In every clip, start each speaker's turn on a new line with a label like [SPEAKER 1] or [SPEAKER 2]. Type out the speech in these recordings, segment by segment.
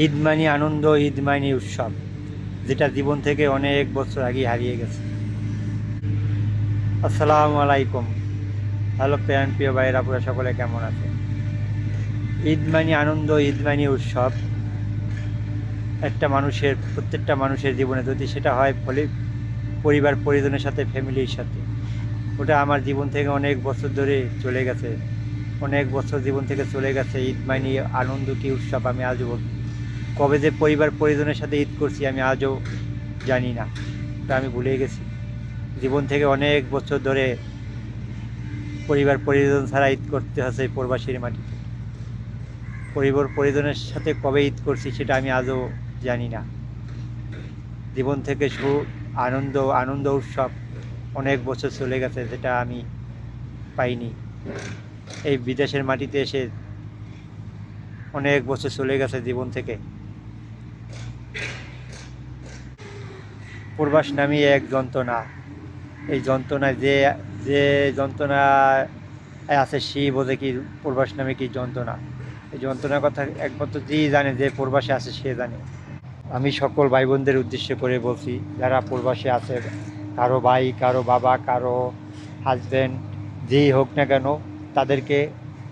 [SPEAKER 1] ঈদ মানে আনন্দ, ঈদ মানে উৎসব, যেটা জীবন থেকে অনেক বছর আগে হারিয়ে গেছে। আসসালামু আলাইকুম। হ্যালো প্রিয় ভাইয়ের আপুরা, সকলে কেমন আছে? ঈদ মানে আনন্দ, ঈদ মানে উৎসব। প্রত্যেকটা মানুষের জীবনে যদি সেটা হয় ফলে পরিবার পরিজনের সাথে, ফ্যামিলির সাথে, ওটা আমার জীবন থেকে অনেক বছর ধরে চলে গেছে। অনেক বছর জীবন থেকে চলে গেছে। ঈদ মানে আনন্দ কি উৎসব আমি আজও কবে যে পরিবার পরিজনের সাথে ঈদ করছি আমি আজও জানি না, ওটা আমি ভুলে গেছি। জীবন থেকে অনেক বছর ধরে পরিবার পরিজন ছাড়া ঈদ করতে হচ্ছে প্রবাসীর মাটিতে। পরিবার পরিজনের সাথে কবে ঈদ করছি সেটা আমি আজও জানি না। জীবন থেকে আনন্দ আনন্দ উৎসব অনেক বছর চলে গেছে, যেটা আমি পাইনি। এই বিদেশের মাটিতে এসে অনেক বছর চলে গেছে জীবন থেকে। প্রবাস নামই এক যন্ত্রণা। এই যন্ত্রণায় যে যে যন্ত্রণা আছে সে বোঝে কি প্রবাস নামে কি যন্ত্রণা। এই যন্ত্রণার কথা একমাত্র যেই জানে, যে প্রবাসে আছে সে জানে। আমি সকল ভাই বোনদের উদ্দেশ্য করে বলছি, যারা প্রবাসে আছে, কারো ভাই, কারো বাবা, কারো হাজব্যান্ড, যেই হোক না কেন, তাদেরকে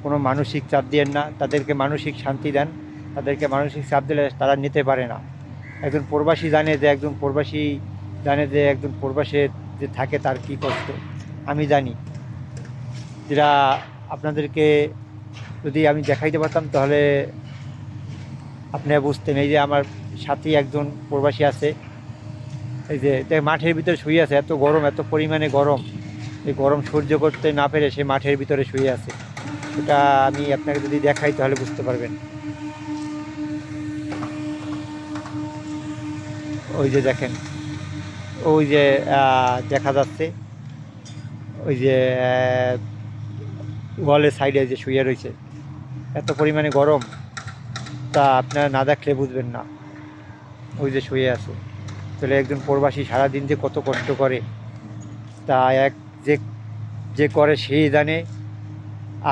[SPEAKER 1] কোনো মানসিক চাপ দিয়েন না, তাদেরকে মানসিক শান্তি দেন। তাদেরকে মানসিক চাপ দিলে তারা নিতে পারে না। একজন প্রবাসী জানে যে একজন প্রবাসে যে থাকে তার কী কষ্ট। আমি জানি, যেটা আপনাদেরকে যদি আমি দেখাইতে পারতাম তাহলে আপনারা বুঝতেন। এই যে আমার সাথেই একজন প্রবাসী আছে, এই যে মাঠের ভিতরে শুয়ে আছে। এত গরম, এত পরিমাণে গরম, এই গরম সহ্য করতে না পেরে সে মাঠের ভিতরে শুয়ে আছে। এটা আমি আপনাকে যদি দেখাই তাহলে বুঝতে পারবেন। ওই যে দেখেন, ওই যে দেখা যাচ্ছে, ওই যে ওয়ালের সাইডে যে শুয়ে রয়েছে। এত পরিমাণে গরম, তা আপনারা না দেখলে বুঝবেন না। ওই যে শুয়ে আছে। তাহলে একজন প্রবাসী সারাদিন যে কত কষ্ট করে, তা যে যে করে সেই জানে।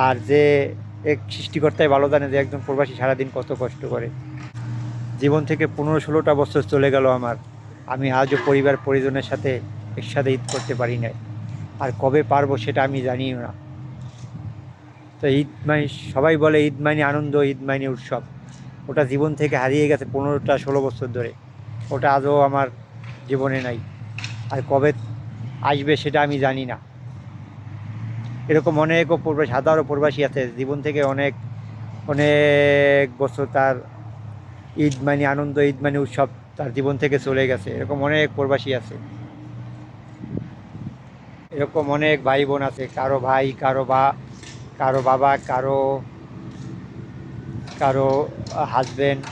[SPEAKER 1] আর যে এক সৃষ্টিকর্তাই ভালো জানে যে একজন প্রবাসী সারাদিন কত কষ্ট করে। জীবন থেকে 15-16টা বছর চলে গেল আমার, আমি আজও পরিবার পরিজনের সাথে একসাথে ঈদ করতে পারি নাই। আর কবে পারবো সেটা আমি জানিও না। তো ঈদ মানে, সবাই বলে ঈদ মানে আনন্দ, ঈদ মানে উৎসব, ওটা জীবন থেকে হারিয়ে গেছে 15-16 বছর ধরে। ওটা আজও আমার জীবনে নাই। আর কবে আসবে সেটা আমি জানি না। এরকম অনেকও প্রবাসী, হাজারো প্রবাসী আছে জীবন থেকে অনেক অনেক বছর তার ঈদ মানে আনন্দ, ঈদ মানে উৎসব তার জীবন থেকে চলে গেছে। এরকম অনেক প্রবাসী আছে। এরকম অনেক ভাই বোন আছে, কারো ভাই, কারো বাবা, কারো কারো হাজব্যান্ড,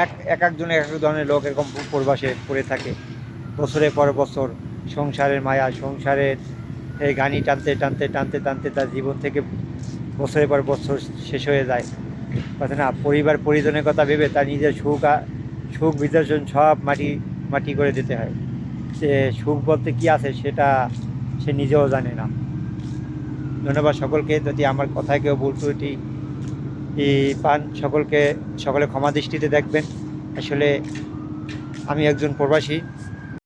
[SPEAKER 1] এক একজন এক এক ধরনের লোক এরকম প্রবাসে পড়ে থাকে। বছরের পর বছর সংসারের মায়া, সংসারের এই গানি টানতে টানতে টানতে টানতে তার জীবন থেকে বছরের পর বছর শেষ হয়ে যায়। কথা না, পরিবার পরিজনের কথা ভেবে তার নিজের সুখ বিসর্জন সব মাটি মাটি করে দিতে হয়। সে সুখ বলতে কী আছে সেটা সে নিজেও জানে না। ধন্যবাদ সকলকে। যদি আমার কথায় কেউ ভুল ত্রুটি পান, সকলে ক্ষমা দৃষ্টিতে দেখবেন। আসলে আমি একজন প্রবাসী।